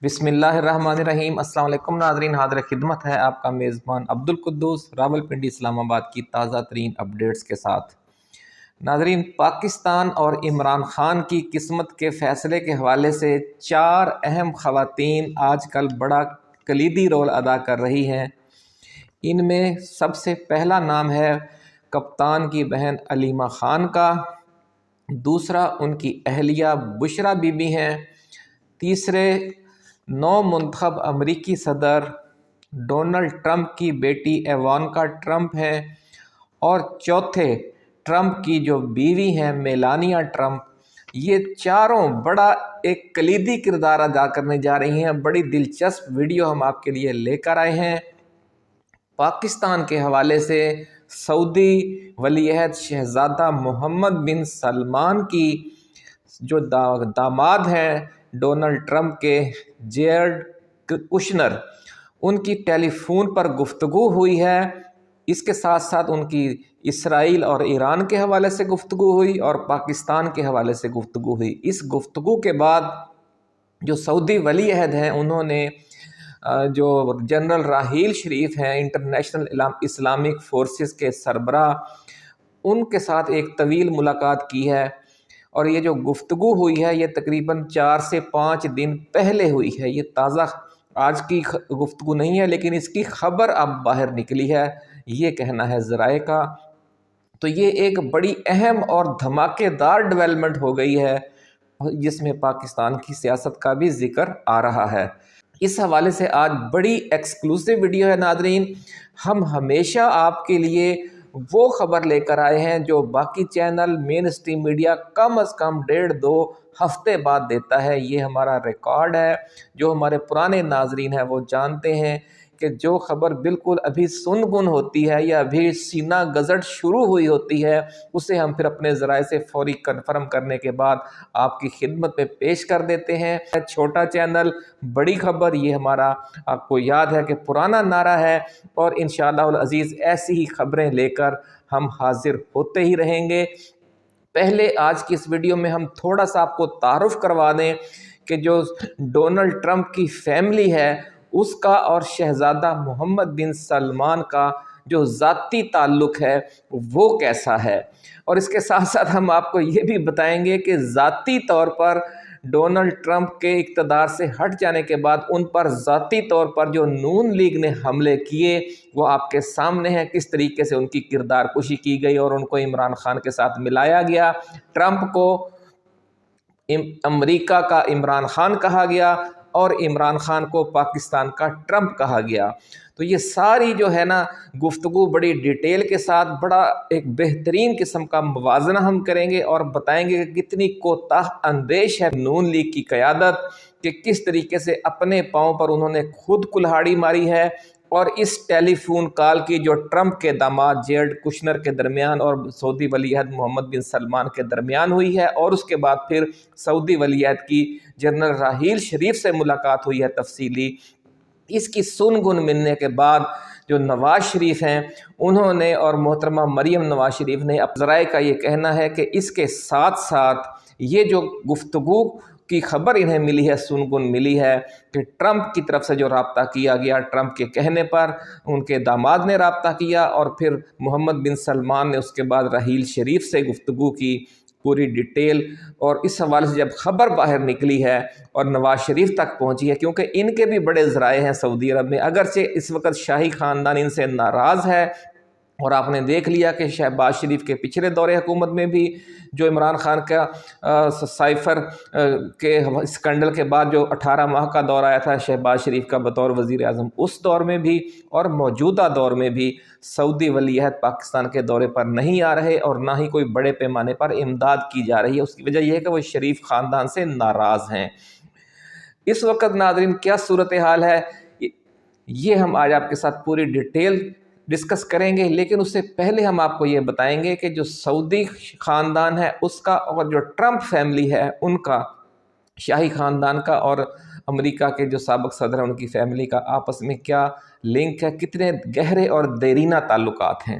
بسم اللہ الرحمن الرحیم۔ السلام علیکم ناظرین، حاضر خدمت ہے آپ کا میزبان عبدالقدوس راولپنڈی اسلام آباد کی تازہ ترین اپڈیٹس کے ساتھ۔ ناظرین، پاکستان اور عمران خان کی قسمت کے فیصلے کے حوالے سے 4 اہم خواتین آج کل بڑا کلیدی رول ادا کر رہی ہیں۔ ان میں سب سے پہلا نام ہے کپتان کی بہن علیمہ خان کا، دوسرا ان کی اہلیہ بشرا بی بی ہیں، تیسرے نو منتخب امریکی صدر ڈونلڈ ٹرمپ کی بیٹی ایوانکا ٹرمپ ہیں، اور چوتھے ٹرمپ کی جو بیوی ہیں میلانیا ٹرمپ۔ یہ چاروں بڑا ایک کلیدی کردار ادا کرنے جا رہی ہیں۔ بڑی دلچسپ ویڈیو ہم آپ کے لیے لے کر آئے ہیں۔ پاکستان کے حوالے سے سعودی ولی عہد شہزادہ محمد بن سلمان کی جو داماد ہیں ڈونلڈ ٹرمپ کے، جیرڈ کشنر، ان کی ٹیلی فون پر گفتگو ہوئی ہے۔ اس کے ساتھ ساتھ ان کی اسرائیل اور ایران کے حوالے سے گفتگو ہوئی اور پاکستان کے حوالے سے گفتگو ہوئی۔ اس گفتگو کے بعد جو سعودی ولی عہد ہیں انہوں نے جو جنرل راحیل شریف ہیں، انٹرنیشنل اسلامک فورسز کے سربراہ، ان کے ساتھ ایک طویل ملاقات کی ہے، اور یہ جو گفتگو ہوئی ہے یہ تقریباً 4 سے 5 دن پہلے ہوئی ہے۔ یہ تازہ آج کی گفتگو نہیں ہے، لیکن اس کی خبر اب باہر نکلی ہے، یہ کہنا ہے ذرائع کا۔ تو یہ ایک بڑی اہم اور دھماکے دار ڈیولپمنٹ ہو گئی ہے، جس میں پاکستان کی سیاست کا بھی ذکر آ رہا ہے۔ اس حوالے سے آج بڑی ایکسکلوسیو ویڈیو ہے ناظرین۔ ہم ہمیشہ آپ کے لیے وہ خبر لے کر آئے ہیں جو باقی چینل، مین اسٹریم میڈیا کم از کم 1.5-2 ہفتے بعد دیتا ہے۔ یہ ہمارا ریکارڈ ہے۔ جو ہمارے پرانے ناظرین ہیں وہ جانتے ہیں کہ جو خبر بالکل ابھی سنگن ہوتی ہے یا ابھی سینہ گزٹ شروع ہوئی ہوتی ہے، اسے ہم پھر اپنے ذرائع سے فوری کنفرم کرنے کے بعد آپ کی خدمت میں پیش کر دیتے ہیں۔ چھوٹا چینل بڑی خبر، یہ ہمارا آپ کو یاد ہے کہ پرانا نعرہ ہے، اور انشاءاللہ العزیز ایسی ہی خبریں لے کر ہم حاضر ہوتے ہی رہیں گے۔ پہلے آج کی اس ویڈیو میں ہم تھوڑا سا آپ کو تعارف کروا دیں کہ جو ڈونلڈ ٹرمپ کی فیملی ہے اس کا اور شہزادہ محمد بن سلمان کا جو ذاتی تعلق ہے وہ کیسا ہے، اور اس کے ساتھ ساتھ ہم آپ کو یہ بھی بتائیں گے کہ ذاتی طور پر ڈونلڈ ٹرمپ کے اقتدار سے ہٹ جانے کے بعد ان پر ذاتی طور پر جو نون لیگ نے حملے کیے وہ آپ کے سامنے ہیں، کس طریقے سے ان کی کردار کشی کی گئی اور ان کو عمران خان کے ساتھ ملایا گیا۔ ٹرمپ کو امریکہ کا عمران خان کہا گیا اور عمران خان کو پاکستان کا ٹرمپ کہا گیا۔ تو یہ ساری جو ہے نا گفتگو بڑی ڈیٹیل کے ساتھ بڑا ایک بہترین قسم کا موازنہ ہم کریں گے اور بتائیں گے کہ کتنی کوتاہ اندیش ہے نون لیگ کی قیادت، کہ کس طریقے سے اپنے پاؤں پر انہوں نے خود کلہاڑی ماری ہے، اور اس ٹیلی فون کال کی جو ٹرمپ کے داماد جیرڈ کشنر کے درمیان اور سعودی ولی عہد محمد بن سلمان کے درمیان ہوئی ہے، اور اس کے بعد پھر سعودی ولی عہد کی جنرل راحیل شریف سے ملاقات ہوئی ہے تفصیلی۔ اس کی سن گن ملنے کے بعد جو نواز شریف ہیں انہوں نے اور محترمہ مریم نواز شریف نے، اب ذرائع کا یہ کہنا ہے کہ اس کے ساتھ ساتھ یہ جو گفتگو کی خبر انہیں ملی ہے، سنگن ملی ہے، کہ ٹرمپ کی طرف سے جو رابطہ کیا گیا، ٹرمپ کے کہنے پر ان کے داماد نے رابطہ کیا، اور پھر محمد بن سلمان نے اس کے بعد راحیل شریف سے گفتگو کی پوری ڈیٹیل، اور اس حوالے سے جب خبر باہر نکلی ہے اور نواز شریف تک پہنچی ہے، کیونکہ ان کے بھی بڑے ذرائع ہیں سعودی عرب میں، اگرچہ اس وقت شاہی خاندان ان سے ناراض ہے، اور آپ نے دیکھ لیا کہ شہباز شریف کے پچھلے دور حکومت میں بھی جو عمران خان کا سائفر کے اسکینڈل کے بعد جو 18 ماہ کا دور آیا تھا شہباز شریف کا بطور وزیر اعظم، اس دور میں بھی اور موجودہ دور میں بھی سعودی ولی عہد پاکستان کے دورے پر نہیں آ رہے، اور نہ ہی کوئی بڑے پیمانے پر امداد کی جا رہی ہے۔ اس کی وجہ یہ ہے کہ وہ شریف خاندان سے ناراض ہیں۔ اس وقت ناظرین کیا صورتحال ہے، یہ ہم آج آپ کے ساتھ پوری ڈیٹیل ڈسکس کریں گے، لیکن اس سے پہلے ہم آپ کو یہ بتائیں گے کہ جو سعودی خاندان ہے اس کا اور جو ٹرمپ فیملی ہے ان کا، شاہی خاندان کا اور امریکہ کے جو سابق صدر ہیں ان کی فیملی کا آپس میں کیا لنک ہے، کتنے گہرے اور دیرینہ تعلقات ہیں۔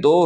2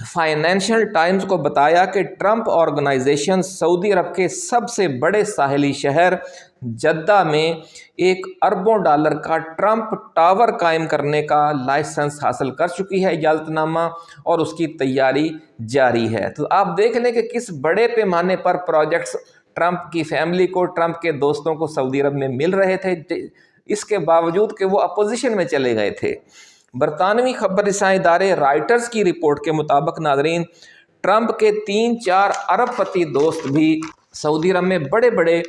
فائنینشیل ٹائمز کو بتایا کہ ٹرمپ آرگنائزیشن سعودی عرب کے سب سے بڑے ساحلی شہر جدہ میں $1 ارب کا ٹرمپ ٹاور قائم کرنے کا لائسنس حاصل کر چکی ہے، اجازت نامہ، اور اس کی تیاری جاری ہے۔ تو آپ دیکھ لیں کہ کس بڑے پیمانے پر پروجیکٹس ٹرمپ کی فیملی کو، ٹرمپ کے دوستوں کو سعودی عرب میں مل رہے تھے، اس کے باوجود کہ وہ اپوزیشن میں چلے گئے تھے۔ برطانوی خبر رساں ادارے رائٹرز کی رپورٹ کے مطابق ناظرین، ٹرمپ کے 3-4 ارب پتی دوست بھی سعودی عرب میں بڑے بڑے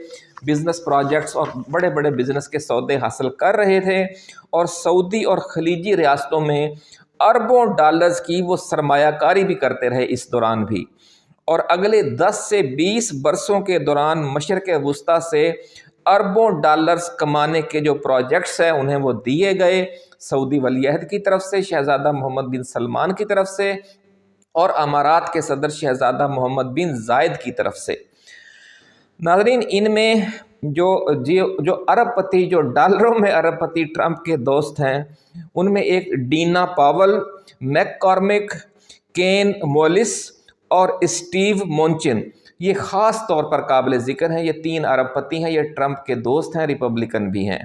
بزنس پروجیکٹس اور بڑے بڑے بزنس کے سودے حاصل کر رہے تھے، اور سعودی اور خلیجی ریاستوں میں اربوں ڈالرز کی وہ سرمایہ کاری بھی کرتے رہے اس دوران بھی، اور اگلے 10 سے 20 برسوں کے دوران مشرق وسطیٰ سے اربوں ڈالرز کمانے کے جو پروجیکٹس ہیں انہیں وہ دیے گئے سعودی ولی عہد کی طرف سے، شہزادہ محمد بن سلمان کی طرف سے، اور امارات کے صدر شہزادہ محمد بن زائد کی طرف سے۔ ناظرین، ان میں جو ارب پتی، جو ڈالروں میں ارب پتی ٹرمپ کے دوست ہیں، ان میں ایک Dina Powell, McCormick, Ken Moelis اور اسٹیو مونچن، یہ خاص طور پر قابل ذکر ہیں۔ یہ 3 ارب پتی ہیں، یہ ٹرمپ کے دوست ہیں، ریپبلکن بھی ہیں،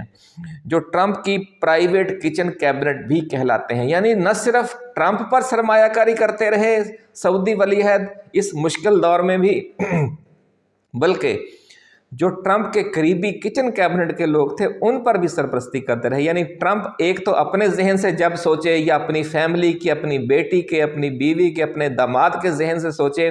جو ٹرمپ کی پرائیویٹ کچن کیبنٹ بھی کہلاتے ہیں۔ یعنی نہ صرف ٹرمپ پر سرمایہ کاری کرتے رہے سعودی ولی عہد اس مشکل دور میں بھی، بلکہ جو ٹرمپ کے قریبی کچن کیبنٹ کے لوگ تھے ان پر بھی سرپرستی کرتے رہے۔ یعنی ٹرمپ ایک تو اپنے ذہن سے جب سوچے، یا اپنی فیملی کی، اپنی بیٹی کے، اپنی بیوی کے، اپنے داماد کے ذہن سے سوچے،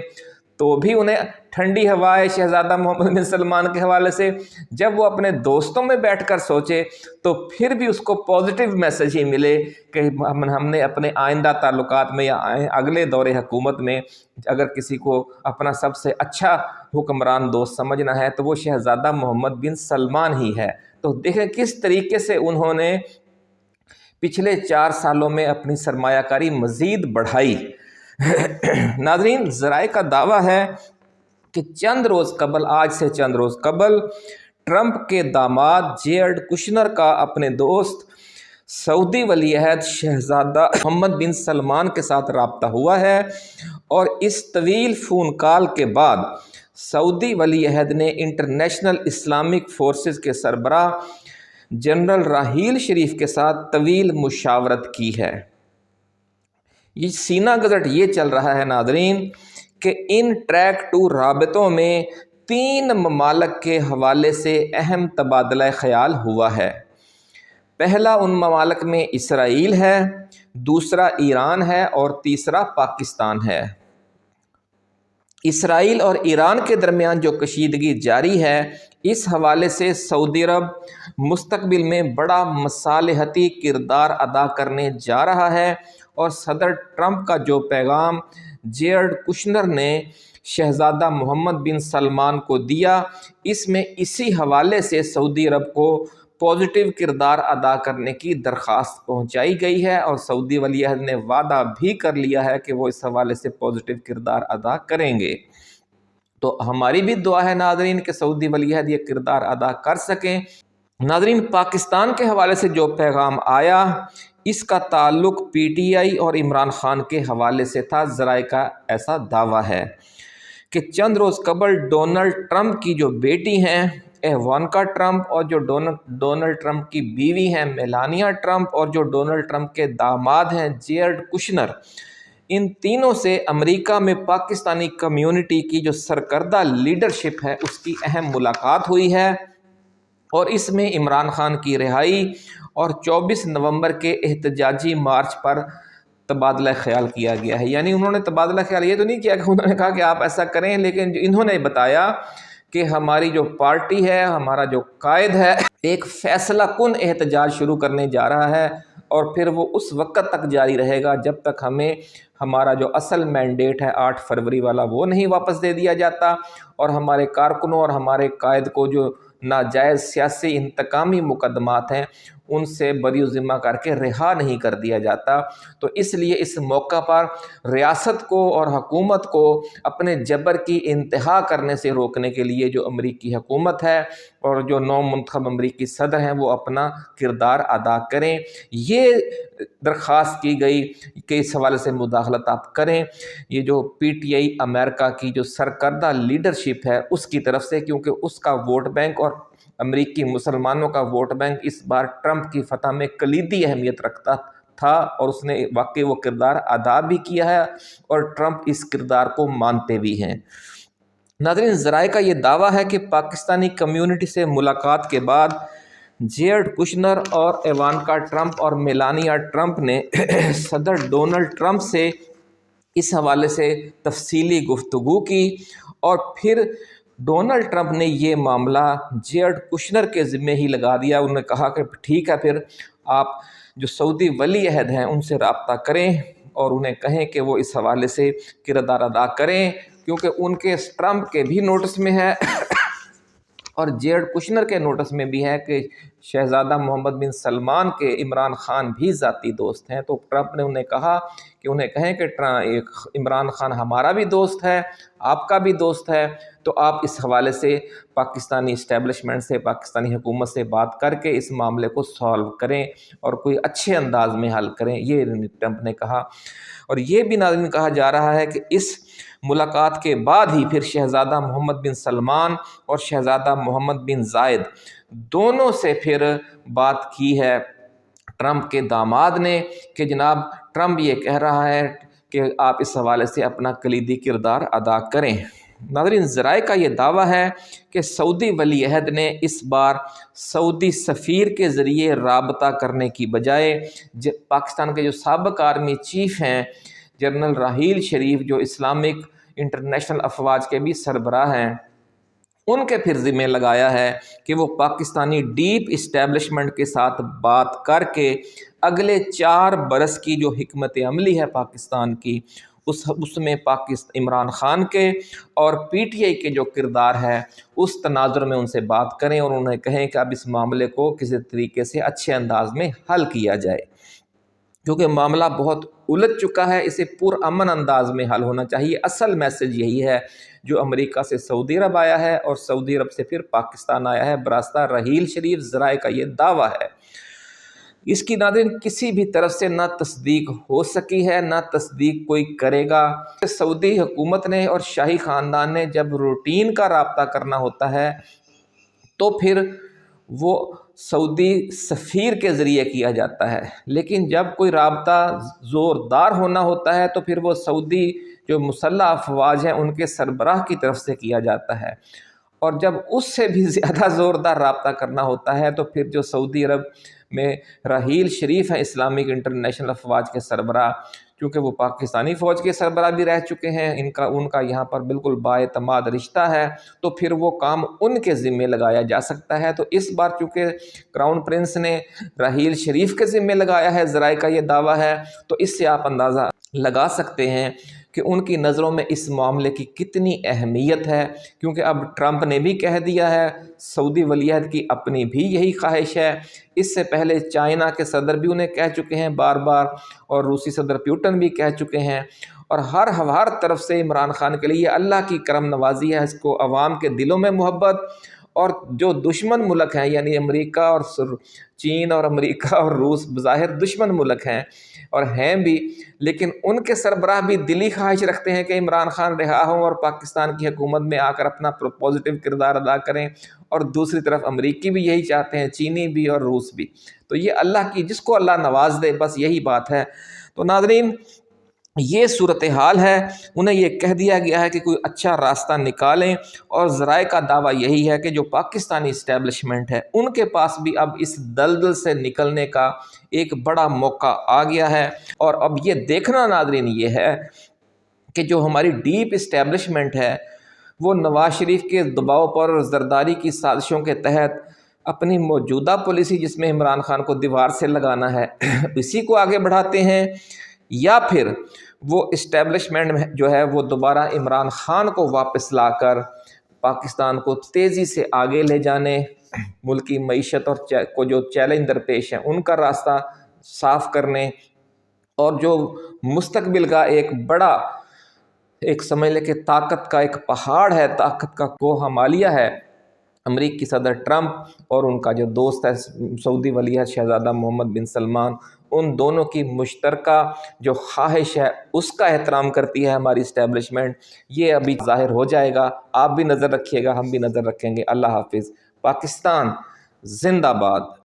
تو بھی انہیں ٹھنڈی ہوائے شہزادہ محمد بن سلمان کے حوالے سے، جب وہ اپنے دوستوں میں بیٹھ کر سوچے تو پھر بھی اس کو پازیٹیو میسج ہی ملے کہ ہم نے اپنے آئندہ تعلقات میں یا اگلے دور حکومت میں اگر کسی کو اپنا سب سے اچھا حکمران دوست سمجھنا ہے تو وہ شہزادہ محمد بن سلمان ہی ہے۔ تو دیکھیں کس طریقے سے انہوں نے پچھلے 4 سالوں میں اپنی سرمایہ کاری مزید بڑھائی۔ ناظرین، ذرائع کا دعویٰ ہے کہ آج سے چند روز قبل ٹرمپ کے داماد جیرڈ کشنر کا اپنے دوست سعودی ولی عہد شہزادہ محمد بن سلمان کے ساتھ رابطہ ہوا ہے، اور اس طویل فون کال کے بعد سعودی ولی عہد نے انٹرنیشنل اسلامک فورسز کے سربراہ جنرل راحیل شریف کے ساتھ طویل مشاورت کی ہے۔ یہ سینہ گزٹ یہ چل رہا ہے ناظرین کہ ان ٹریک 2 رابطوں میں 3 ممالک کے حوالے سے اہم تبادلہ خیال ہوا ہے۔ پہلا ان ممالک میں اسرائیل ہے، دوسرا ایران ہے، اور تیسرا پاکستان ہے۔ اسرائیل اور ایران کے درمیان جو کشیدگی جاری ہے، اس حوالے سے سعودی عرب مستقبل میں بڑا مصالحتی کردار ادا کرنے جا رہا ہے، اور صدر ٹرمپ کا جو پیغام جیرڈ کشنر نے شہزادہ محمد بن سلمان کو دیا، اس میں اسی حوالے سے سعودی عرب کو پازیٹیو کردار ادا کرنے کی درخواست پہنچائی گئی ہے، اور سعودی ولی عہد نے وعدہ بھی کر لیا ہے کہ وہ اس حوالے سے پازیٹیو کردار ادا کریں گے۔ تو ہماری بھی دعا ہے ناظرین کہ سعودی ولی عہد یہ کردار ادا کر سکیں۔ ناظرین، پاکستان کے حوالے سے جو پیغام آیا، اس کا تعلق پی ٹی آئی اور عمران خان کے حوالے سے تھا۔ ذرائع کا ایسا دعویٰ ہے کہ چند روز قبل ڈونلڈ ٹرمپ کی جو بیٹی ہیں ایوانکا ٹرمپ، اور جو ڈونلڈ ٹرمپ کی بیوی ہیں میلانیا ٹرمپ، اور جو ڈونلڈ ٹرمپ کے داماد ہیں جیرڈ کشنر، ان تینوں سے امریکہ میں پاکستانی کمیونٹی کی جو سرکردہ لیڈرشپ ہے اس کی اہم ملاقات ہوئی ہے، اور اس میں عمران خان کی رہائی اور 24 نومبر کے احتجاجی مارچ پر تبادلہ خیال کیا گیا ہے۔ یعنی انہوں نے تبادلہ خیال یہ تو نہیں کیا کہ انہوں نے کہا کہ آپ ایسا کریں، لیکن انہوں نے بتایا کہ ہماری جو پارٹی ہے، ہمارا جو قائد ہے، ایک فیصلہ کن احتجاج شروع کرنے جا رہا ہے، اور پھر وہ اس وقت تک جاری رہے گا جب تک ہمیں ہمارا جو اصل مینڈیٹ ہے 8 فروری والا وہ نہیں واپس دے دیا جاتا، اور ہمارے کارکنوں اور ہمارے قائد کو جو ناجائز سیاسی انتقامی مقدمات ہیں ان سے بری ذمہ کر کے رہا نہیں کر دیا جاتا۔ تو اس لیے اس موقع پر ریاست کو اور حکومت کو اپنے جبر کی انتہا کرنے سے روکنے کے لیے جو امریکی حکومت ہے اور جو نو منتخب امریکی صدر ہیں وہ اپنا کردار ادا کریں۔ یہ درخواست کی گئی کہ اس حوالے سے مداخلت آپ کریں، یہ جو پی ٹی آئی امریکہ کی جو سرکردہ لیڈرشپ ہے اس کی طرف سے، کیونکہ اس کا ووٹ بینک اور امریکی مسلمانوں کا ووٹ بینک اس بار ٹرمپ کی فتح میں کلیدی اہمیت رکھتا تھا، اور اس نے واقعی وہ کردار ادا بھی کیا ہے اور ٹرمپ اس کردار کو مانتے بھی ہیں۔ ناظرین، ذرائع کا یہ دعویٰ ہے کہ پاکستانی کمیونٹی سے ملاقات کے بعد جیرڈ کشنر اور ایوانکا ٹرمپ اور میلانیا ٹرمپ نے صدر ڈونلڈ ٹرمپ سے اس حوالے سے تفصیلی گفتگو کی، اور پھر ڈونلڈ ٹرمپ نے یہ معاملہ جیرڈ کشنر کے ذمہ ہی لگا دیا۔ انہوں نے کہا کہ ٹھیک ہے، پھر آپ جو سعودی ولی عہد ہیں ان سے رابطہ کریں اور انہیں کہیں کہ وہ اس حوالے سے کردار ادا کریں، کیونکہ ان کے ٹرمپ کے بھی نوٹس میں ہے اور جیرڈ کشنر کے نوٹس میں بھی ہے کہ شہزادہ محمد بن سلمان کے عمران خان بھی ذاتی دوست ہیں۔ تو ٹرمپ نے انہیں کہا کہ انہیں کہیں کہ عمران خان ہمارا بھی دوست ہے، آپ کا بھی دوست ہے، تو آپ اس حوالے سے پاکستانی اسٹیبلشمنٹ سے، پاکستانی حکومت سے بات کر کے اس معاملے کو سالو کریں اور کوئی اچھے انداز میں حل کریں، یہ ٹرمپ نے کہا۔ اور یہ بھی ناظرین کہا جا رہا ہے کہ اس ملاقات کے بعد ہی پھر شہزادہ محمد بن سلمان اور شہزادہ محمد بن زائد دونوں سے پھر بات کی ہے ٹرمپ کے داماد نے کہ جناب ٹرمپ یہ کہہ رہا ہے کہ آپ اس حوالے سے اپنا کلیدی کردار ادا کریں۔ ناظرین، ذرائع کا یہ دعویٰ ہے کہ سعودی ولی عہد نے اس بار سعودی سفیر کے ذریعے رابطہ کرنے کی بجائے پاکستان کے جو سابق آرمی چیف ہیں جنرل راحیل شریف، جو اسلامک انٹرنیشنل افواج کے بھی سربراہ ہیں، ان کے پھر ذمہ لگایا ہے کہ وہ پاکستانی ڈیپ اسٹیبلشمنٹ کے ساتھ بات کر کے اگلے 4 برس کی جو حکمت عملی ہے پاکستان کی، اس میں عمران خان کے اور پی ٹی آئی کے جو کردار ہے اس تناظر میں ان سے بات کریں اور انہیں کہیں کہ اب اس معاملے کو کسی طریقے سے اچھے انداز میں حل کیا جائے، کیونکہ معاملہ بہت الجھ چکا ہے، اسے پرامن انداز میں حل ہونا چاہیے۔ اصل میسج یہی ہے جو امریکہ سے سعودی عرب آیا ہے اور سعودی عرب سے پھر پاکستان آیا ہے براستہ راحیل شریف، ذرائع کا یہ دعویٰ ہے۔ اس کی ناظرین کسی بھی طرف سے نہ تصدیق ہو سکی ہے، نہ تصدیق کوئی کرے گا۔ سعودی حکومت نے اور شاہی خاندان نے جب روٹین کا رابطہ کرنا ہوتا ہے تو پھر وہ سعودی سفیر کے ذریعے کیا جاتا ہے، لیکن جب کوئی رابطہ زوردار ہونا ہوتا ہے تو پھر وہ سعودی جو مسلح افواج ہیں ان کے سربراہ کی طرف سے کیا جاتا ہے، اور جب اس سے بھی زیادہ زوردار رابطہ کرنا ہوتا ہے تو پھر جو سعودی عرب میں راحیل شریف ہیں اسلامک انٹرنیشنل افواج کے سربراہ، کیونکہ وہ پاکستانی فوج کے سربراہ بھی رہ چکے ہیں، ان کا یہاں پر بالکل بااعتماد رشتہ ہے، تو پھر وہ کام ان کے ذمے لگایا جا سکتا ہے۔ تو اس بار چونکہ کراؤن پرنس نے راحیل شریف کے ذمے لگایا ہے، ذرائع کا یہ دعویٰ ہے، تو اس سے آپ اندازہ لگا سکتے ہیں کہ ان کی نظروں میں اس معاملے کی کتنی اہمیت ہے، کیونکہ اب ٹرمپ نے بھی کہہ دیا ہے، سعودی ولی عہد کی اپنی بھی یہی خواہش ہے، اس سے پہلے چائنا کے صدر بھی انہیں کہہ چکے ہیں بار بار، اور روسی صدر پیوٹن بھی کہہ چکے ہیں، اور ہر طرف سے عمران خان کے لیے اللہ کی کرم نوازی ہے، اس کو عوام کے دلوں میں محبت، اور جو دشمن ملک ہیں یعنی امریکہ اور چین اور امریکہ اور روس بظاہر دشمن ملک ہیں اور ہیں بھی، لیکن ان کے سربراہ بھی دلی خواہش رکھتے ہیں کہ عمران خان رہا ہوں اور پاکستان کی حکومت میں آ کر اپنا پازیٹیو کردار ادا کریں، اور دوسری طرف امریکی بھی یہی چاہتے ہیں، چینی بھی اور روس بھی۔ تو یہ اللہ کی، جس کو اللہ نواز دے، بس یہی بات ہے۔ تو ناظرین، یہ صورتحال ہے، انہیں یہ کہہ دیا گیا ہے کہ کوئی اچھا راستہ نکالیں، اور ذرائع کا دعویٰ یہی ہے کہ جو پاکستانی اسٹیبلشمنٹ ہے ان کے پاس بھی اب اس دلدل سے نکلنے کا ایک بڑا موقع آ گیا ہے، اور اب یہ دیکھنا ناظرین یہ ہے کہ جو ہماری ڈیپ اسٹیبلشمنٹ ہے وہ نواز شریف کے دباؤ پر اور زرداری کی سازشوں کے تحت اپنی موجودہ پالیسی، جس میں عمران خان کو دیوار سے لگانا ہے، اسی کو آگے بڑھاتے ہیں، یا پھر وہ اسٹیبلشمنٹ جو ہے وہ دوبارہ عمران خان کو واپس لا کر پاکستان کو تیزی سے آگے لے جانے، ملک کی معیشت اور کو جو چیلنج درپیش ہیں ان کا راستہ صاف کرنے، اور جو مستقبل کا ایک بڑا ایک سمجھ لے کہ طاقت کا ایک پہاڑ ہے، طاقت کا کوہ ہمالیہ ہے، امریکی صدر ٹرمپ اور ان کا جو دوست ہے سعودی ولیعہد شہزادہ محمد بن سلمان، ان دونوں کی مشترکہ جو خواہش ہے اس کا احترام کرتی ہے ہماری اسٹیبلشمنٹ۔ یہ ابھی ظاہر ہو جائے گا، آپ بھی نظر رکھیے گا، ہم بھی نظر رکھیں گے۔ اللہ حافظ۔ پاکستان زندہ باد۔